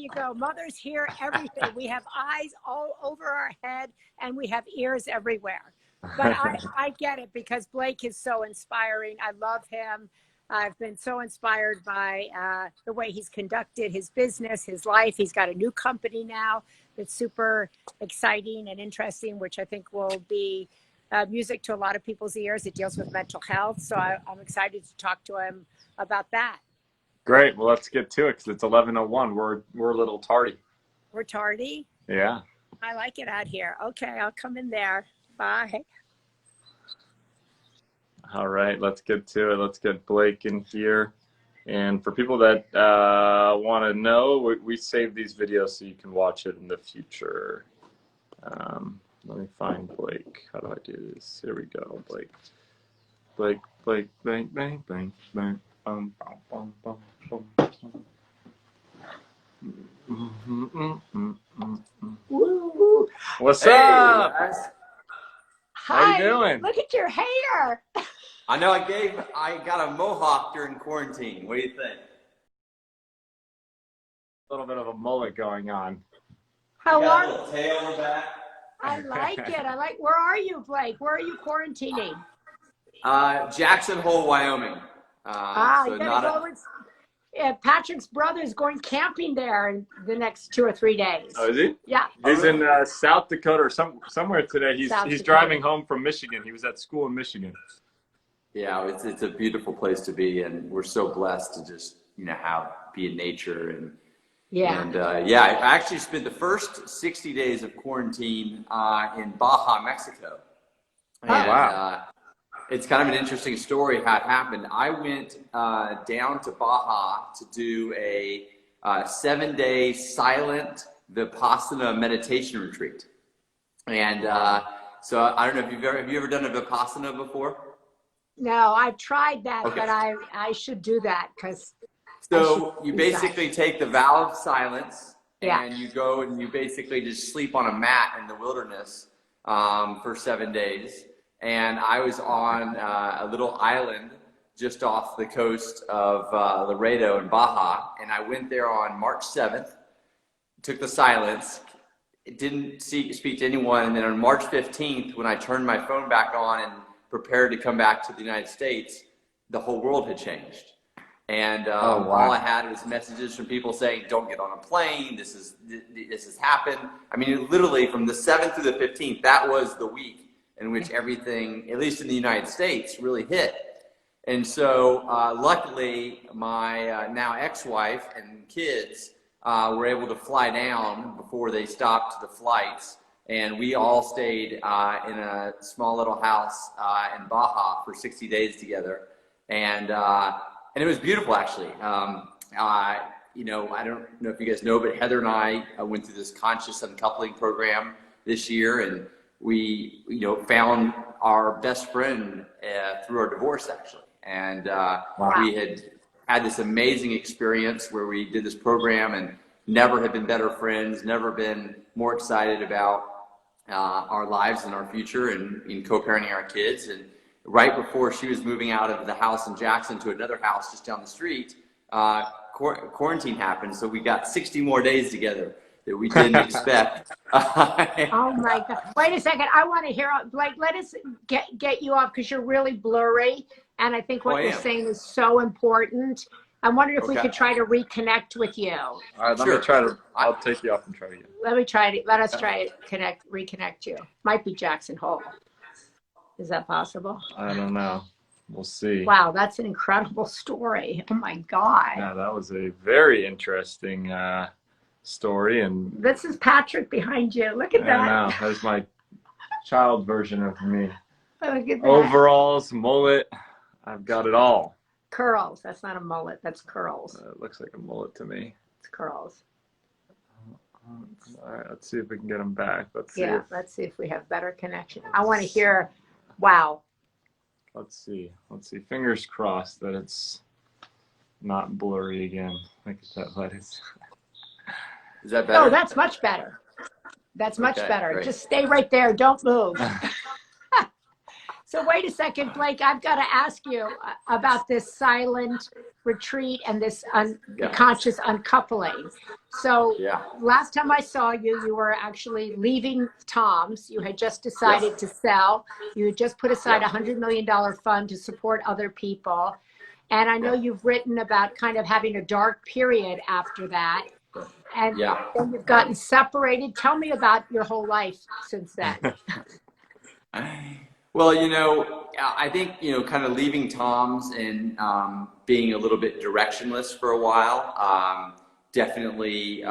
you go. Mothers hear everything. We have eyes all over our head and we have ears everywhere. But I get it because Blake is so inspiring. I love him. I've been so inspired by the way he's conducted his business, his life. He's got a new company now that's super exciting and interesting, which I think will be music to a lot of people's ears. It deals with mental health. So I'm excited to talk to him about that. Great. Well, let's get to it because it's 11:01. We're a little tardy. We're tardy? Yeah. I like it out here. Okay, I'll come in there. Bye. All right, let's get to it. Let's get Blake in here. And for people that want to know, we save these videos so you can watch it in the future. Let me find Blake. How do I do this? Here we go, Blake. Blake, Blake, Blake, Blake, Blake, Blake. Woo. What's up? Guys. Hi. How you doing? Look at your hair. I know I got a mohawk during quarantine. What do you think? A little bit of a mullet going on. How got are a you? little tail on the back. I like it. Where are you, Blake? Where are you quarantining? Jackson Hole, Wyoming. You gotta go with Patrick's brother's going camping there in the next 2 or 3 days. Oh, is he? Yeah. He's in South Dakota or somewhere today. He's Dakota. driving home from Michigan. He was at school in Michigan. Yeah, it's a beautiful place to be, and we're so blessed to just be in nature and I actually spent the first 60 days of quarantine in Baja, Mexico. And, wow. It's kind of an interesting story how it happened. I went down to Baja to do a 7-day silent Vipassana meditation retreat. And so I don't know if have you ever done a Vipassana before? No, I've tried that, Okay. but I should do that because. So you basically take the vow of silence Yeah. and you go and you basically just sleep on a mat in the wilderness for 7 days. And I was on a little island just off the coast of Lorado in Baja. And I went there on March 7th, took the silence, didn't speak to anyone. And then on March 15th, when I turned my phone back on and prepared to come back to the United States, the whole world had changed. And all I had was messages from people saying, don't get on a plane. This has happened. I mean, literally from the 7th to the 15th, that was the week in which everything, at least in the United States, really hit. And so luckily, my now ex-wife and kids were able to fly down before they stopped the flights. And we all stayed in a small little house in Baja for 60 days together. And it was beautiful, actually. I don't know if you guys know, but Heather and I went through this conscious uncoupling program this year, and we, found our best friend through our divorce, actually. And we had this amazing experience where we did this program and never have been better friends, never been more excited about our lives and our future and in co-parenting our kids. And right before she was moving out of the house in Jackson to another house just down the street, quarantine happened. So we got 60 more days together that we didn't expect. Oh my God. Wait a second. I want to hear, Blake, let us get you off because you're really blurry. And I think what you're saying is so important. I wondered if we could try to reconnect with you. All right, let me try to, I'll take you off and try again. Let us try to reconnect you. Might be Jackson Hole. Is that possible? I don't know. We'll see. Wow, that's an incredible story. Oh my God. Yeah, that was a very interesting story. And this is Patrick behind you. Look at that. I know. That's my child version of me. Look at that. Overalls, mullet. I've got it all. Curls. That's not a mullet. That's curls. It looks like a mullet to me. It's curls. All right, let's see if we can get them back. Let's see if we have better connection. I want to hear. Wow. Let's see. Fingers crossed that it's not blurry again. Look at that lettuce. Is that better? Oh, that's much better. That's much better. Great. Just stay right there. Don't move. So wait a second, Blake, I've got to ask you about this silent retreat and this conscious uncoupling. So last time I saw you, you were actually leaving Tom's. You had just decided to sell. You had just put aside $100 million fund to support other people. And I know you've written about kind of having a dark period after that. And then you've gotten separated. Tell me about your whole life since then. Well, you know, I think, you know, kind of leaving Tom's and being a little bit directionless for a while definitely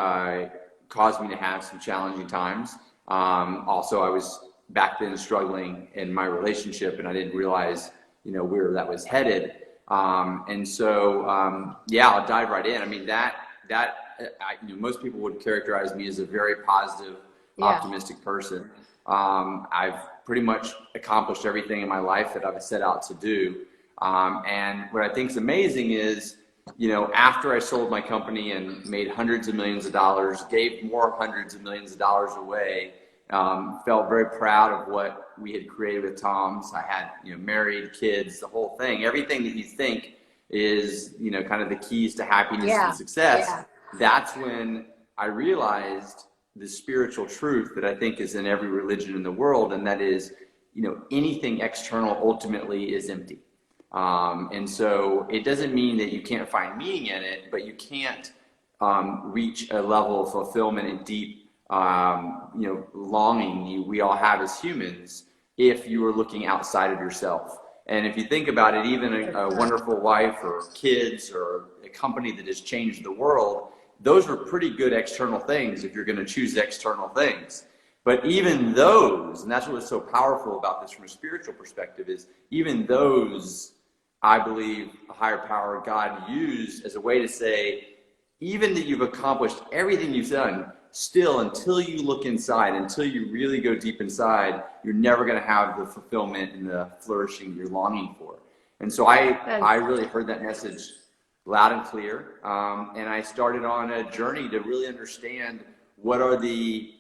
caused me to have some challenging times. Also, I was back then struggling in my relationship, and I didn't realize, you know, where that was headed. And so, yeah, I'll dive right in. I mean, you know, most people would characterize me as a very positive, optimistic person. I've pretty much accomplished everything in my life that I've set out to do. And what I think is amazing is, you know, after I sold my company and made hundreds of millions of dollars, gave more hundreds of millions of dollars away, felt very proud of what we had created with Tom's. I had, you know, married, kids, the whole thing, everything that you think is, you know, kind of the keys to happiness and success. That's when I realized the spiritual truth that I think is in every religion in the world, and that is, you know, anything external ultimately is empty. And so it doesn't mean that you can't find meaning in it, but you can't reach a level of fulfillment and deep, you know, longing we all have as humans if you are looking outside of yourself. And if you think about it, even a wonderful wife or kids or a company that has changed the world, those are pretty good external things if you're going to choose external things. But even those, and that's what is so powerful about this from a spiritual perspective, is even those, I believe, a higher power, God, used as a way to say, even that you've accomplished everything you've done, still, until you look inside, until you really go deep inside, you're never going to have the fulfillment and the flourishing you're longing for. And so I really heard that message loud and clear, and I started on a journey to really understand what are the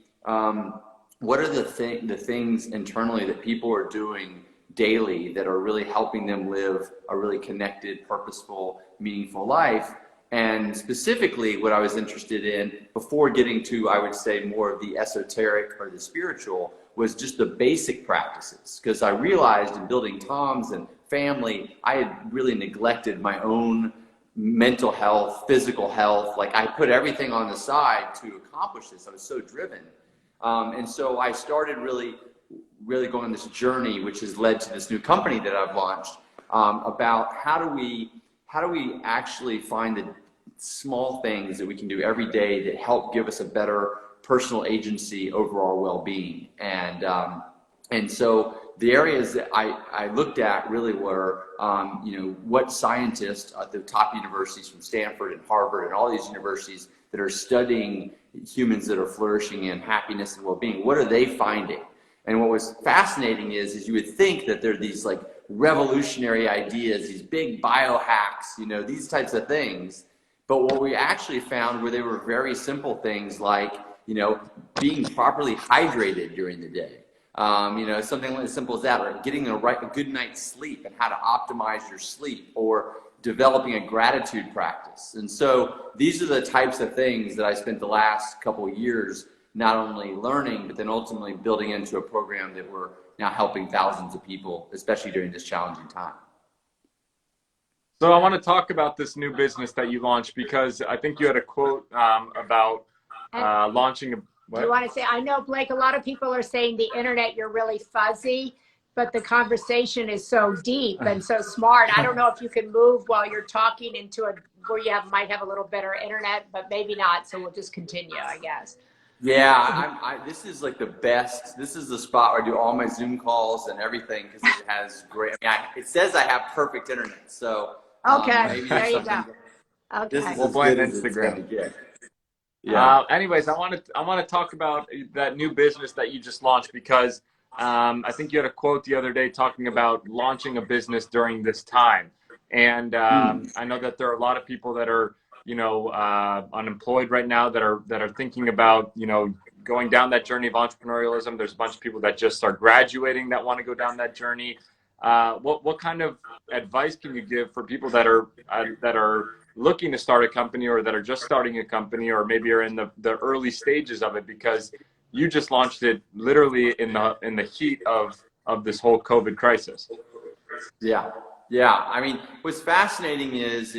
things internally that people are doing daily that are really helping them live a really connected, purposeful, meaningful life. And specifically what I was interested in before getting to, I would say, more of the esoteric or the spiritual, was just the basic practices. Because I realized in building Tom's and family, I had really neglected my own mental health, physical health. Like, I put everything on the side to accomplish this. I was so driven. And so I started really going on this journey, which has led to this new company that I've launched, about how do we actually find the small things that we can do every day that help give us a better personal agency over our well-being. And so the areas that I looked at really were, you know, what scientists at the top universities from Stanford and Harvard and all these universities that are studying humans that are flourishing in happiness and well-being, what are they finding? And what was fascinating is you would think that there are these like revolutionary ideas, these big biohacks, you know, these types of things. But what we actually found were they were very simple things like, you know, being properly hydrated during the day. You know, something as simple as that, or getting a good night's sleep and how to optimize your sleep, or developing a gratitude practice. And so these are the types of things that I spent the last couple of years not only learning, but then ultimately building into a program that we're now helping thousands of people, especially during this challenging time. So I want to talk about this new business that you launched, because I think you had a quote about launching a... What? You want to say, I know, Blake, a lot of people are saying the internet, you're really fuzzy, but the conversation is so deep and so smart. I don't know if you can move while you're talking into a where you might have a little better internet, but maybe not. So we'll just continue, I guess. Yeah, this is like the best. This is the spot where I do all my Zoom calls and everything, because it has great. I mean, it says I have perfect internet, so okay, maybe there you go. Okay, we'll blame Instagram. Yeah. Anyways, I want to talk about that new business that you just launched, because I think you had a quote the other day talking about launching a business during this time, and I know that there are a lot of people that are, you know, unemployed right now that are thinking about, you know, going down that journey of entrepreneurialism. There's a bunch of people that just are graduating that want to go down that journey. what kind of advice can you give for people that are looking to start a company, or that are just starting a company, or maybe are in the early stages of it, because you just launched it literally in the heat of this whole COVID crisis? Yeah. Yeah. I mean, what's fascinating is,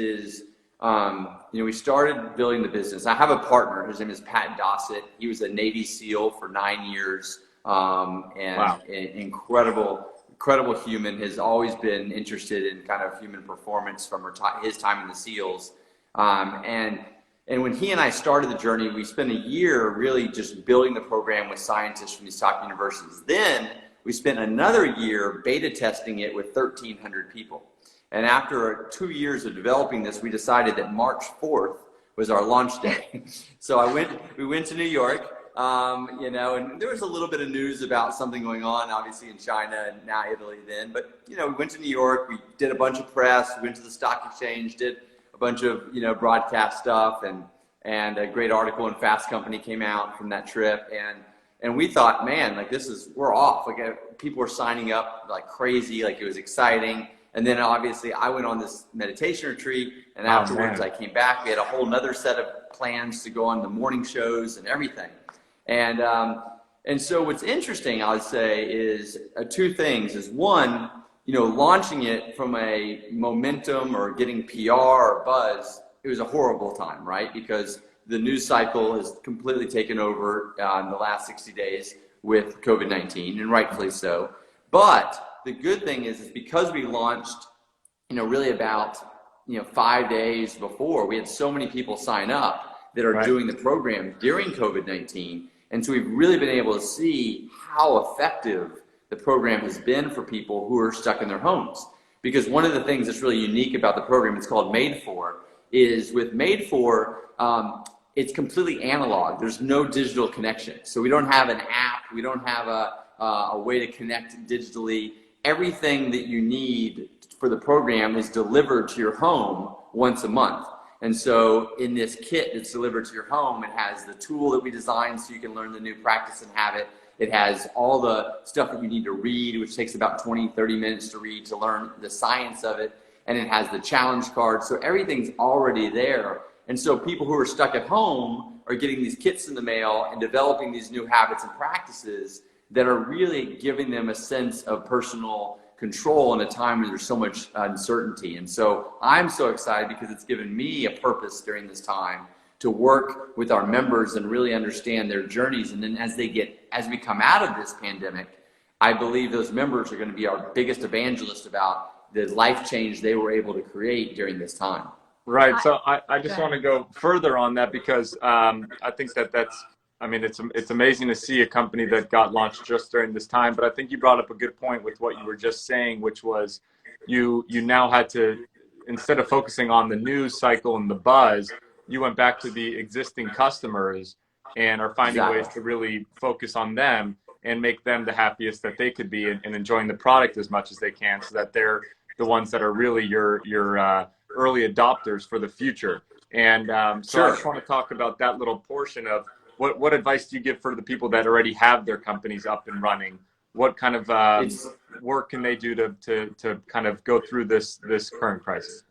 we started building the business. I have a partner. His name is Pat Dossett. He was a Navy SEAL for 9 years. Wow. An incredible human, has always been interested in kind of human performance from his time in the SEALs. And when he and I started the journey, we spent a year really just building the program with scientists from these top universities. Then we spent another year beta testing it with 1,300 people. And after 2 years of developing this, we decided that March 4th was our launch day. So we went to New York. And there was a little bit of news about something going on, obviously, in China and now Italy then. But, we went to New York, we did a bunch of press, we went to the stock exchange, did a bunch of, broadcast stuff, and a great article in Fast Company came out from that trip. And we thought, man, like we're off. Like people were signing up like crazy, like it was exciting. And then obviously I went on this meditation retreat, and afterwards I came back. We had a whole nother set of plans to go on the morning shows and everything. And so what's interesting, I would say, is two things. Is one, launching it from a momentum or getting PR or buzz, it was a horrible time, right? Because the news cycle has completely taken over in the last 60 days with COVID-19, and rightfully so. But the good thing is because we launched, really about, 5 days before, we had so many people sign up that are doing the program during COVID-19. And so we've really been able to see how effective the program has been for people who are stuck in their homes. Because one of the things that's really unique about the program, it's called Made For, is with Made For, it's completely analog. There's no digital connection. So we don't have an app. We don't have a way to connect digitally. Everything that you need for the program is delivered to your home once a month. And so in this kit that's delivered to your home, it has the tool that we designed so you can learn the new practice and habit. It has all the stuff that you need to read, which takes about 20, 30 minutes to read to learn the science of it. And it has the challenge card. So everything's already there. And so people who are stuck at home are getting these kits in the mail and developing these new habits and practices that are really giving them a sense of personal control in a time where there's so much uncertainty. And so I'm so excited because it's given me a purpose during this time to work with our members and really understand their journeys. And then as we come out of this pandemic, I believe those members are going to be our biggest evangelists about the life change they were able to create during this time. Right. So I just want to go further on that, because I think it's amazing to see a company that got launched just during this time. But I think you brought up a good point with what you were just saying, which was you now had to, instead of focusing on the news cycle and the buzz, you went back to the existing customers and are finding ways to really focus on them and make them the happiest that they could be, and enjoying the product as much as they can, so that they're the ones that are really your early adopters for the future. And so I just want to talk about that little portion of what advice do you give for the people that already have their companies up and running? What kind of work can they do to kind of go through this current crisis?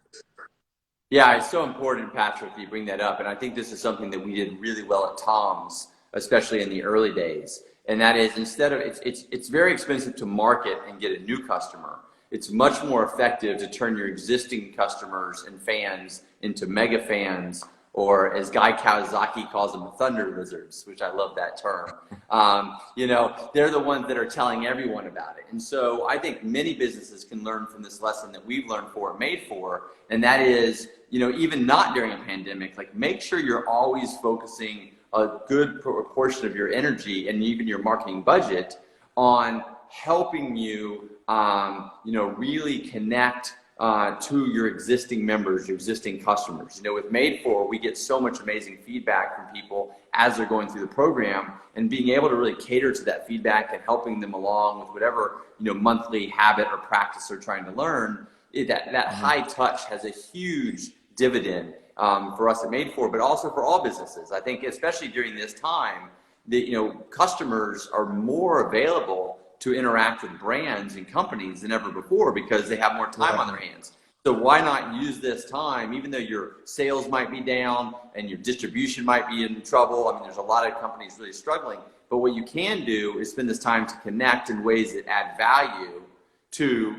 Yeah, it's so important, Patrick, that you bring that up. And I think this is something that we did really well at Tom's, especially in the early days. And that is, instead of, it's very expensive to market and get a new customer. It's much more effective to turn your existing customers and fans into mega fans, or as Guy Kawasaki calls them, thunder lizards, which I love that term. They're the ones that are telling everyone about it. And so I think many businesses can learn from this lesson that we've learned Made For, and that is, even not during a pandemic, like make sure you're always focusing a good proportion of your energy and even your marketing budget on helping you, really connect to your existing members, your existing customers. With Made For, we get so much amazing feedback from people as they're going through the program, and being able to really cater to that feedback and helping them along with whatever, monthly habit or practice they're trying to learn, that high touch has a huge dividend for us at Made For, but also for all businesses. I think especially during this time, that customers are more available to interact with brands and companies than ever before because they have more time on their hands. So why not use this time, even though your sales might be down and your distribution might be in trouble? I mean, there's a lot of companies really struggling, but what you can do is spend this time to connect in ways that add value to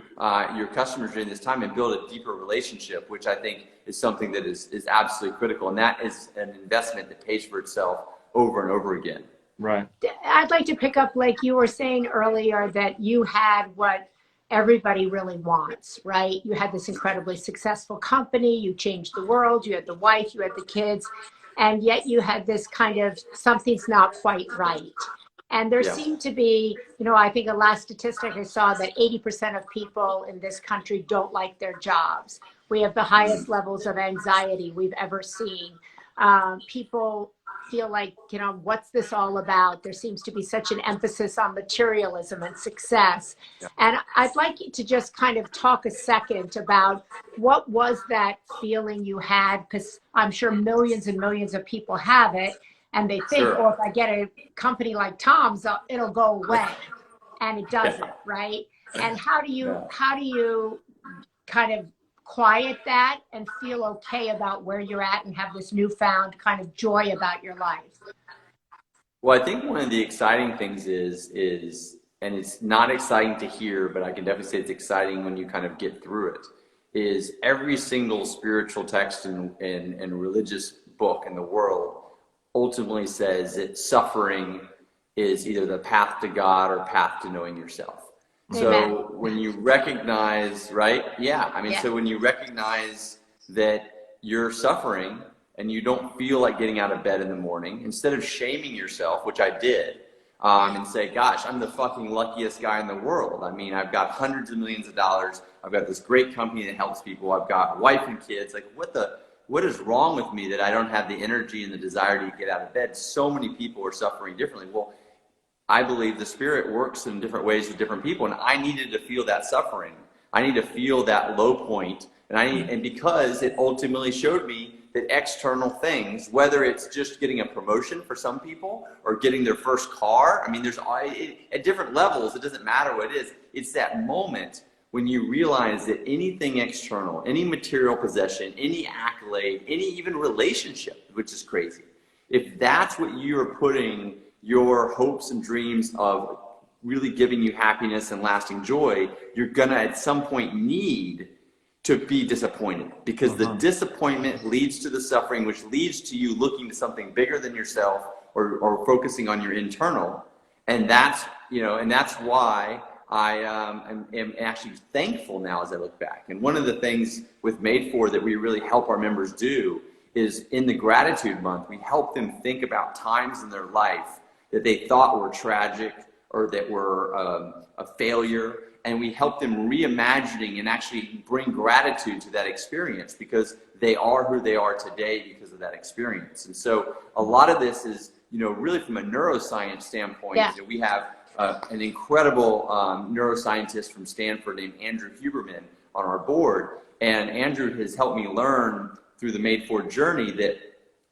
your customers during this time and build a deeper relationship, which I think is something that is absolutely critical. And that is an investment that pays for itself over and over again. Right. I'd like to pick up, like you were saying earlier, that you had what everybody really wants, right? You had this incredibly successful company, you changed the world, you had the wife, you had the kids, and yet you had this kind of something's not quite right. And there seemed to be, you know, I think the last statistic I saw that 80% of people in this country don't like their jobs. We have the highest levels of anxiety we've ever seen. People feel like, you know, what's this all about? There seems to be such an emphasis on materialism and success. And I'd like you to just kind of talk a second about what was that feeling you had, because I'm sure millions and millions of people have it. And they think, oh, if I get a company like Tom's, it'll go away. And it doesn't, right? And how do you kind of quiet that and feel okay about where you're at and have this newfound kind of joy about your life? Well, I think one of the exciting things is, and it's not exciting to hear, but I can definitely say it's exciting when you kind of get through it, is every single spiritual text and religious book in the world ultimately says that suffering is either the path to God or path to knowing yourself. Amen. So when you recognize, right? Yeah. I mean, so when you recognize that you're suffering and you don't feel like getting out of bed in the morning, instead of shaming yourself, which I did, and say, gosh, I'm the fucking luckiest guy in the world. I mean, I've got hundreds of millions of dollars. I've got this great company that helps people. I've got a wife and kids. Like, what is wrong with me that I don't have the energy and the desire to get out of bed? So many people are suffering differently. Well, I believe the Spirit works in different ways with different people, and I needed to feel that suffering. I need to feel that low point, and because it ultimately showed me that external things, whether it's just getting a promotion for some people or getting their first car, I mean, there's at different levels, it doesn't matter what it is. It's that moment when you realize that anything external, any material possession, any accolade, any even relationship, which is crazy, if that's what you're putting your hopes and dreams of really giving you happiness and lasting joy, you're gonna at some point need to be disappointed, because the disappointment leads to the suffering, which leads to you looking to something bigger than yourself or focusing on your internal. And that's, you know, and that's why I am actually thankful now as I look back. And one of the things with Made For that we really help our members do is in the gratitude month, we help them think about times in their life that they thought were tragic or that were a failure. And we help them reimagining and actually bring gratitude to that experience, because they are who they are today because of that experience. And so a lot of this is, you know, really from a neuroscience standpoint, you know, we have an incredible neuroscientist from Stanford named Andrew Huberman on our board. And Andrew has helped me learn through the Made For journey that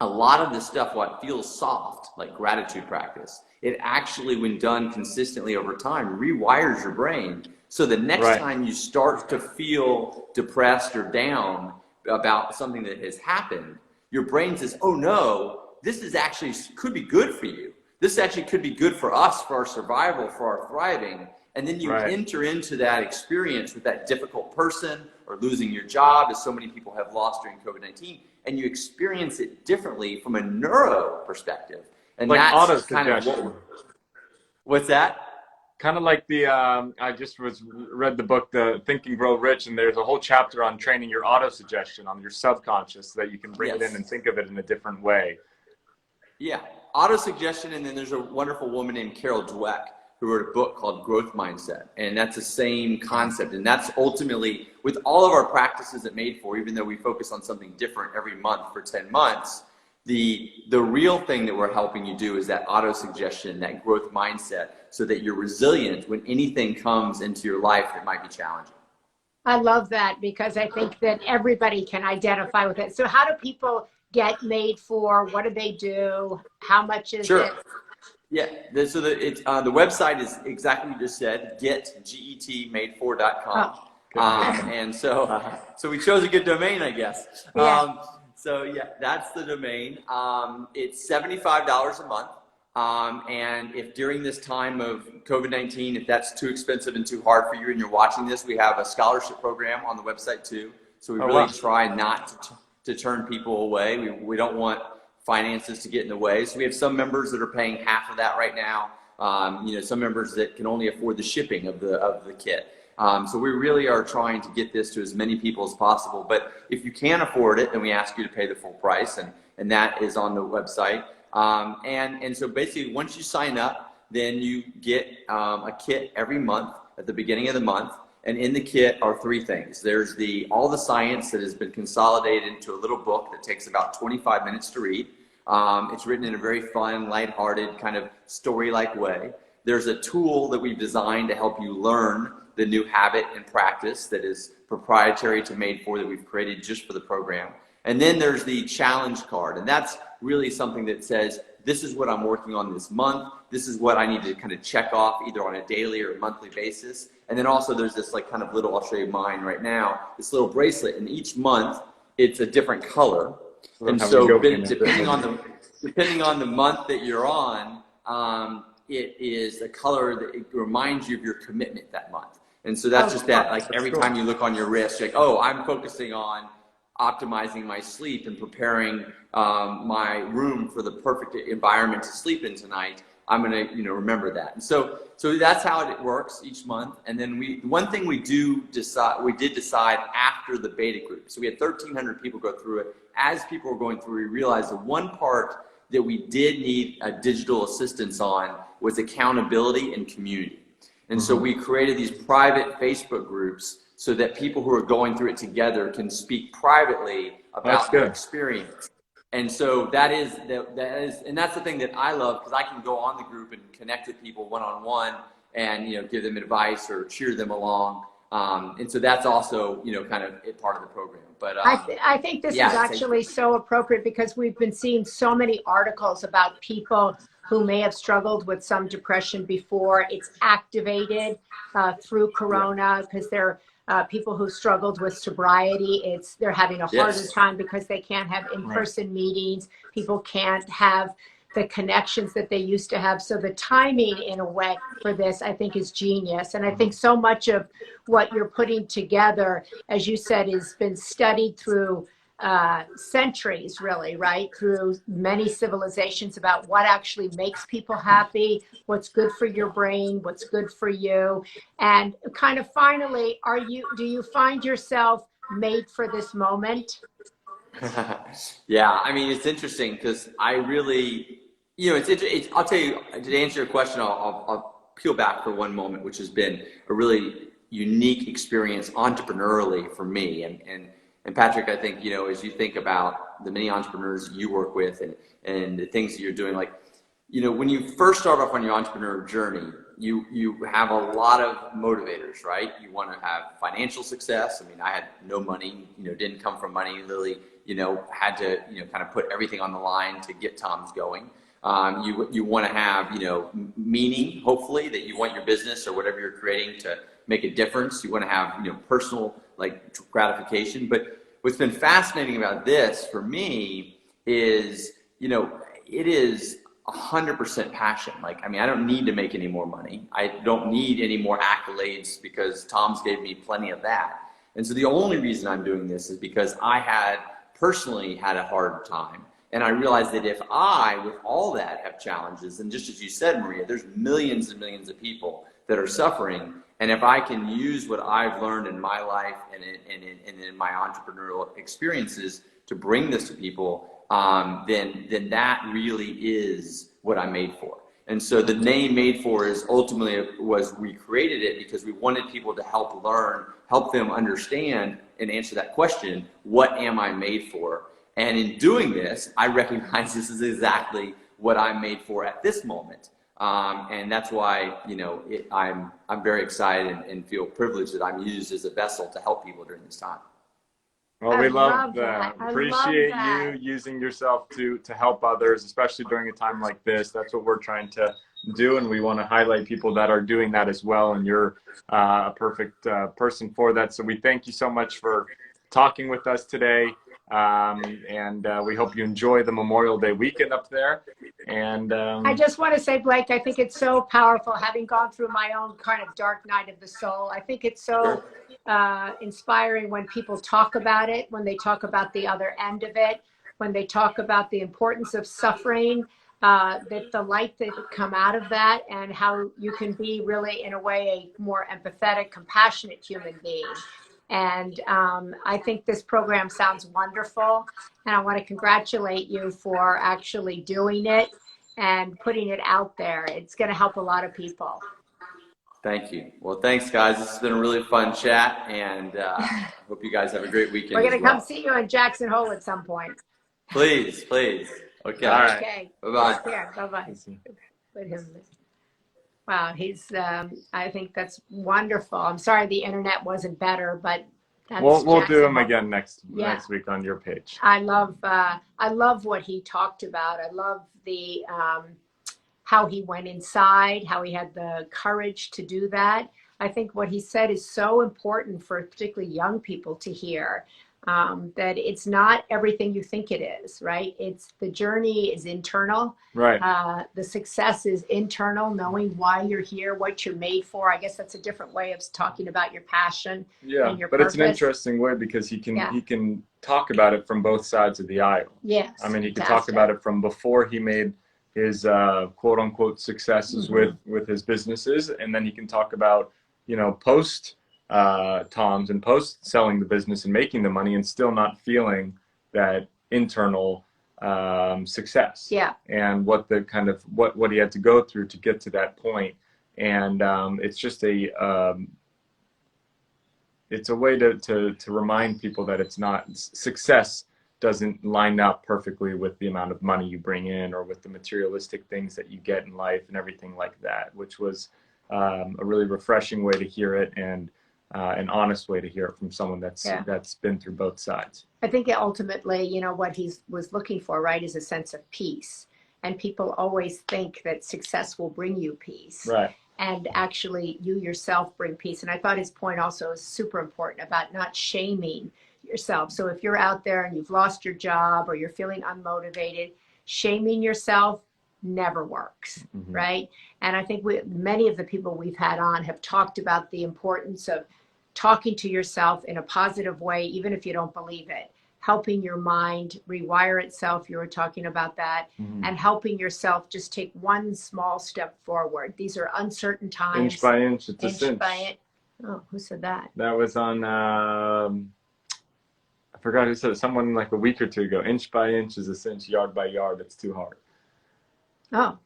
a lot of the stuff, what feels soft, like gratitude practice, it actually, when done consistently over time, rewires your brain. So the next time you start to feel depressed or down about something that has happened, your brain says, oh no, this is actually could be good for you. This actually could be good for us, for our survival, for our thriving. And then you enter into that experience with that difficult person or losing your job, as so many people have lost during COVID-19, and you experience it differently from a neuro perspective. And like that's kind of what's that? Kind of like the, I just read the book, The Think and Grow Rich, and there's a whole chapter on training your auto-suggestion on your subconscious so that you can bring it in and think of it in a different way. Yeah, auto-suggestion, and then there's a wonderful woman named Carol Dweck who wrote a book called Growth Mindset, and that's the same concept. And that's ultimately, with all of our practices at Made For, even though we focus on something different every month for 10 months, the real thing that we're helping you do is that auto-suggestion, that growth mindset, so that you're resilient when anything comes into your life that might be challenging. I love that, because I think that everybody can identify with it. So how do people get Made For? What do they do? How much is it? Yeah, the website is exactly what you just said, getmade4.com. And so we chose a good domain, I guess. Yeah. So yeah, that's the domain. It's $75 a month. And if during this time of COVID-19, if that's too expensive and too hard for you and you're watching this, we have a scholarship program on the website too. So we really try not to turn people away. We don't want finances to get in the way. So we have some members that are paying half of that right now. Some members that can only afford the shipping of the kit. So we really are trying to get this to as many people as possible. But if you can't afford it, then we ask you to pay the full price, and that is on the website. And so basically, once you sign up, then you get a kit every month at the beginning of the month. And in the kit are three things. There's all the science that has been consolidated into a little book that takes about 25 minutes to read. It's written in a very fun, lighthearted, kind of story-like way. There's a tool that we've designed to help you learn the new habit and practice that is proprietary to Made4 that we've created just for the program. And then there's the challenge card, and that's really something that says, this is what I'm working on this month. This is what I need to kind of check off either on a daily or monthly basis. And then also there's this like kind of little, I'll show you mine right now, this little bracelet, and each month it's a different color. And so depending on the month that you're on, it is a color that it reminds you of your commitment that month. And so that's just that, like every time you look on your wrist, you're like, oh, I'm focusing on optimizing my sleep and preparing my room for the perfect environment to sleep in tonight. I'm going to, remember that. And so that's how it works each month. And then one thing we did decide after the beta group. So we had 1,300 people go through it. As people were going through, we realized the one part that we did need a digital assistance on was accountability and community. And so we created these private Facebook groups so that people who are going through it together can speak privately about their experience. And so that is, and that's the thing that I love, because I can go on the group and connect with people one-on-one and, give them advice or cheer them along. And so that's also, kind of part of the program. But I think this is actually so appropriate, because we've been seeing so many articles about people who may have struggled with some depression before. It's activated through Corona, because they're people who struggled with sobriety. They're having a harder time because they can't have in-person meetings. People can't have the connections that they used to have. So the timing, in a way, for this, I think, is genius. And I think so much of what you're putting together, as you said, has been studied through centuries, really, right? Through many civilizations, about what actually makes people happy, what's good for your brain, what's good for you. And kind of finally, do you find yourself made for this moment? Yeah, I mean, it's interesting, because I really, I'll tell you, to answer your question, I'll peel back for one moment, which has been a really unique experience entrepreneurially for me. And Patrick, I think, as you think about the many entrepreneurs you work with and the things that you're doing, like, when you first start off on your entrepreneur journey, you have a lot of motivators, right? You want to have financial success. I mean, I had no money, didn't come from money, literally, had to, kind of put everything on the line to get Tom's going. You want to have, meaning, hopefully, that you want your business or whatever you're creating to make a difference. You want to have, personal, like, gratification. But what's been fascinating about this for me is, it is 100% passion. Like, I mean, I don't need to make any more money. I don't need any more accolades, because Tom's gave me plenty of that. And so the only reason I'm doing this is because I personally had a hard time. And I realized that if I, with all that, have challenges, and just as you said, Maria, there's millions and millions of people that are suffering. And if I can use what I've learned in my life and in my entrepreneurial experiences to bring this to people, then that really is what I'm made for. And so the name Made4 is ultimately we created it because we wanted people to help learn, help them understand and answer that question, what am I made for? And in doing this, I recognize this is exactly what I'm made for at this moment. And that's why, I'm very excited and feel privileged that I'm used as a vessel to help people during this time. Well, I we love love that. that. I love Appreciate that. you using yourself to help others, especially during a time like this. That's what we're trying to do, and we want to highlight people that are doing that as well. And you're a perfect person for that. So we thank you so much for talking with us today, and we hope you enjoy the Memorial Day weekend up there. And I just want to say, Blake, I think it's so powerful, having gone through my own kind of dark night of the soul. I think it's so inspiring when people talk about it, when they talk about the other end of it, when they talk about the importance of suffering, that the light that would come out of that, and how you can be really, in a way, a more empathetic, compassionate human being. And I think this program sounds wonderful, and I want to congratulate you for actually doing it and putting it out there. It's going to help a lot of people. Thank you. Well, thanks, guys. This has been a really fun chat, and hope you guys have a great weekend. We're going to come see you in Jackson Hole at some point. Please, please. Okay. All right. Okay. Bye-bye. Take care. Bye-bye. Put him. Wow, he's. I think that's wonderful. I'm sorry the internet wasn't better, but that's we'll do him Hole. again next week on your page. I love what he talked about. I love the how he went inside, how he had the courage to do that. I think what he said is so important for particularly young people to hear. That it's not everything you think it is, right? It's the journey is internal. Right. The success is internal, knowing why you're here, what you're made for. I guess that's a different way of talking about your passion and your purpose. It's an interesting way because he can talk about it from both sides of the aisle. Yes. I mean, he can talk about it from before he made his quote unquote successes with his businesses, and then he can talk about, post Tom's and post selling the business and making the money and still not feeling that internal success. Yeah. And what the kind of what he had to go through to get to that point. And it's just it's a way to remind people that it's not success doesn't line up perfectly with the amount of money you bring in or with the materialistic things that you get in life and everything like that, which was a really refreshing way to hear it, and an honest way to hear it from someone that's been through both sides. I think ultimately, what he was looking for, right, is a sense of peace. And people always think that success will bring you peace. Right. And actually, you yourself bring peace. And I thought his point also is super important about not shaming yourself. So if you're out there and you've lost your job or you're feeling unmotivated, shaming yourself never works, right? And I think many of the people we've had on have talked about the importance of talking to yourself in a positive way, even if you don't believe it, helping your mind rewire itself. You were talking about that, and helping yourself just take one small step forward. These are uncertain times. Inch by inch, it's a Inch cinch. by inch. Oh, who said that? That was on, I forgot who said it, someone like a week or two ago. Inch by inch is a cinch, yard by yard, it's too hard. Oh,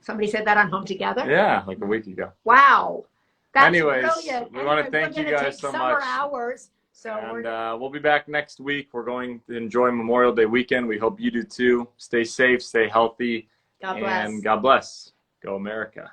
somebody said that on Home Together? Yeah, like a week ago. Wow. That's Anyways, brilliant. we want to thank you guys so much. Hours, so and we'll be back next week. We're going to enjoy Memorial Day weekend. We hope you do too. Stay safe, stay healthy, God bless. and God bless. Go America.